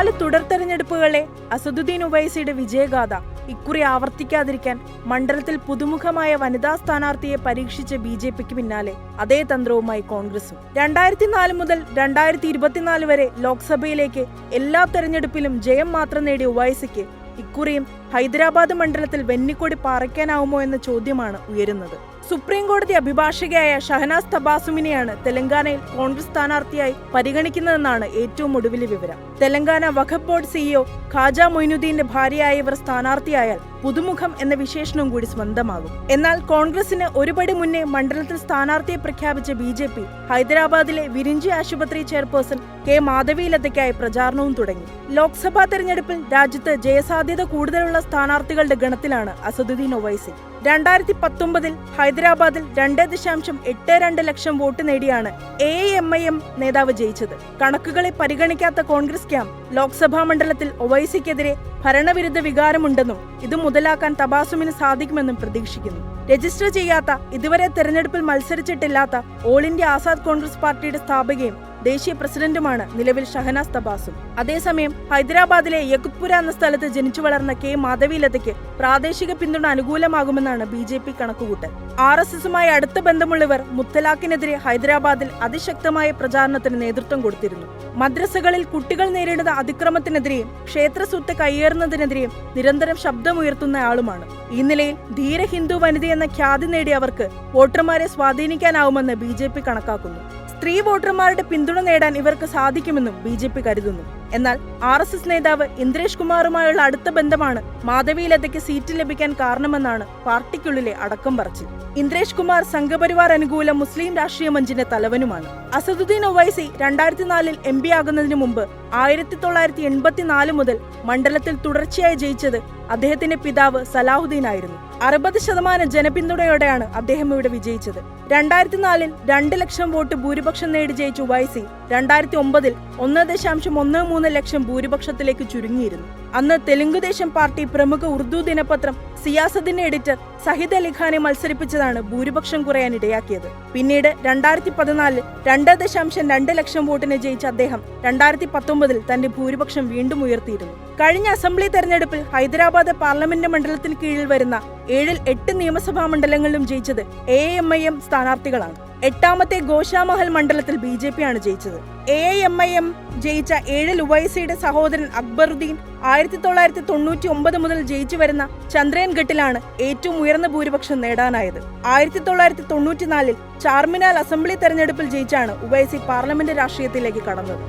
4 തുടർ തെരഞ്ഞെടുപ്പുകളിലെ അസദുദ്ദീൻ ഉവൈസിയുടെ വിജയഗാഥ ഇക്കുറി ആവർത്തിക്കാതിരിക്കാൻ മണ്ഡലത്തിൽ പുതുമുഖമായ വനിതാ സ്ഥാനാർത്ഥിയെ പരീക്ഷിച്ച BJPക്ക് പിന്നാലെ അതേ തന്ത്രവുമായി കോൺഗ്രസും. 2004 മുതൽ 2024 വരെ ലോക്സഭയിലേക്ക് എല്ലാ തെരഞ്ഞെടുപ്പിലും ജയം മാത്രം നേടിയ ഉവൈസിക്ക് ഇക്കുറിയും ഹൈദരാബാദ് മണ്ഡലത്തിൽ വെന്നിക്കൊടി പാറിക്കാനാവുമോ എന്ന ചോദ്യമാണ് ഉയരുന്നത്. സുപ്രീം കോടതി അഭിഭാഷകയായ ഷഹനാസ് തബാസുമിനെയാണ് തെലങ്കാനയിൽ കോൺഗ്രസ് സ്ഥാനാർത്ഥിയായി പരിഗണിക്കുന്നതെന്നാണ് ഏറ്റവും ഒടുവിലെ വിവരം. തെലങ്കാന വഖഫ് ബോർഡ് CEO ഖാജ മൊയ്നുദ്ദീന്റെ ഭാര്യയായ ഇവർ സ്ഥാനാർത്ഥിയായാൽ പുതുമുഖം എന്ന വിശേഷണവും കൂടി സ്വന്തമാകും. എന്നാൽ കോൺഗ്രസിന് ഒരുപടി മുന്നേ മണ്ഡലത്തിൽ സ്ഥാനാർത്ഥിയെ പ്രഖ്യാപിച്ച BJP ഹൈദരാബാദിലെ വിരിഞ്ചി ആശുപത്രി ചെയർപേഴ്സൺ K മാധവിലതയ്ക്കായി പ്രചാരണവും തുടങ്ങി. ലോക്സഭാ തെരഞ്ഞെടുപ്പിൽ രാജ്യത്ത് ജയസാധ്യത കൂടുതലുള്ള സ്ഥാനാർത്ഥികളുടെ ഗണത്തിലാണ് അസദുദ്ദീൻ ഒവൈസി. 2019 ഹൈദരാബാദിൽ 2.82 ലക്ഷം വോട്ട് നേടിയാണ് AIMIM നേതാവ് ജയിച്ചത്. കണക്കുകളെ പരിഗണിക്കാത്ത കോൺഗ്രസ് ക്യാമ്പ് ലോക്സഭാ മണ്ഡലത്തിൽ ഒവൈസിക്കെതിരെ ഭരണവിരുദ്ധ വികാരമുണ്ടെന്നും ഇത് മുതലാക്കാൻ തബാസുമിന് സാധിക്കുമെന്നും പ്രതീക്ഷിക്കുന്നു. രജിസ്റ്റർ ചെയ്യാത്ത, ഇതുവരെ തെരഞ്ഞെടുപ്പിൽ മത്സരിച്ചിട്ടില്ലാത്ത ഓൾ ഇന്ത്യ ആസാദ് കോൺഗ്രസ് പാർട്ടിയുടെ സ്ഥാപകയും ദേശീയ പ്രസിഡന്റുമാണ് നിലവിൽ ഷഹനാസ് തബാസും. അതേസമയം ഹൈദരാബാദിലെ യകുത്പുര എന്ന സ്ഥലത്ത് ജനിച്ചു വളർന്ന K മാധവിലതയ്ക്ക് പ്രാദേശിക പിന്തുണ അനുകൂലമാകുമെന്നാണ് BJP കണക്കുകൂട്ടൽ. RSSുമായി അടുത്ത ബന്ധമുള്ളവർ മുത്തലാഖിനെതിരെ ഹൈദരാബാദിൽ അതിശക്തമായ പ്രചാരണത്തിന് നേതൃത്വം കൊടുത്തിരുന്നു. മദ്രസകളിൽ കുട്ടികൾ നേരിടുന്ന അതിക്രമത്തിനെതിരെയും ക്ഷേത്ര സ്വത്ത് കയ്യേറുന്നതിനെതിരെയും നിരന്തരം ശബ്ദമുയർത്തുന്നയാളുമാണ്. ഈ നിലയിൽ ധീര ഹിന്ദു വനിതയെന്ന ഖ്യാതി നേടിയ അവർക്ക് വോട്ടർമാരെ സ്വാധീനിക്കാനാവുമെന്ന് BJP കണക്കാക്കുന്നു. സ്ത്രീ വോട്ടർമാരുടെ പിന്തുണ നേടാൻ ഇവർക്ക് സാധിക്കുമെന്നും BJP കരുതുന്നു. എന്നാൽ RSS നേതാവ് ഇന്ദ്രേഷ് കുമാറുമായുള്ള അടുത്ത ബന്ധമാണ് മാധവിലതയ്ക്ക് സീറ്റ് ലഭിക്കാൻ കാരണമെന്നാണ് പാർട്ടിക്കുള്ളിലെ അടക്കം പറച്ചിൽ. ഇന്ദ്രേഷ് കുമാർ സംഘപരിവാർ അനുകൂല മുസ്ലിം രാഷ്ട്രീയ മഞ്ചിന്റെ തലവനുമാണ്. അസദുദ്ദീൻ ഒവൈസി 2004 MP ആകുന്നതിന് മുമ്പ് 1984 മുതൽ മണ്ഡലത്തിൽ തുടർച്ചയായി ജയിച്ചത് അദ്ദേഹത്തിന്റെ പിതാവ് സലാഹുദ്ദീൻ ആയിരുന്നു. 60% ജനപിന്തുണയോടെയാണ് അദ്ദേഹം ഇവിടെ വിജയിച്ചത്. 2004 2 ലക്ഷം വോട്ട് ഭൂരിപക്ഷം നേടി ജയിച്ച ഉവൈസി 2009 1.13 ലക്ഷം ഭൂരിപക്ഷത്തിലേക്ക് ചുരുങ്ങിയിരുന്നു. അന്ന് തെലുങ്കുദേശം പാർട്ടി പ്രമുഖ ഉറുദു ദിനപത്രം സിയാസത്തിന്റെ എഡിറ്റർ സഹിദ് അലി ഖാനെ മത്സരിപ്പിച്ചതാണ് ഭൂരിപക്ഷം കുറയാൻ ഇടയാക്കിയത്. പിന്നീട് 2014 2.2 ലക്ഷം വോട്ടിന് ജയിച്ച അദ്ദേഹം 2019 തന്റെ ഭൂരിപക്ഷം വീണ്ടും ഉയർത്തിയിരുന്നു. കഴിഞ്ഞ അസംബ്ലി തെരഞ്ഞെടുപ്പിൽ ഹൈദരാബാദ് പാർലമെന്റ് മണ്ഡലത്തിന് കീഴിൽ വരുന്ന 7ൽ 8 നിയമസഭാ മണ്ഡലങ്ങളിലും ജയിച്ചത് AIMIM സ്ഥാനാർത്ഥികളാണ്. 8ാമത്തെ ഗോഷാമഹൽ മണ്ഡലത്തിൽ BJP ആണ് ജയിച്ചത്. AIMIM ജയിച്ച 7ൽ ഉവൈസിയുടെ സഹോദരൻ അക്ബറുദ്ദീൻ 1999 മുതൽ ജയിച്ചു വരുന്ന ചന്ദ്രൻഘട്ടിലാണ് ഏറ്റവും ഉയർന്ന ഭൂരിപക്ഷം നേടാനായത്. 1994 ചാർമിനാർ അസംബ്ലി തെരഞ്ഞെടുപ്പിൽ ജയിച്ചാണ് ഉവൈസി പാർലമെന്റ് രാഷ്ട്രീയത്തിലേക്ക് കടന്നത്.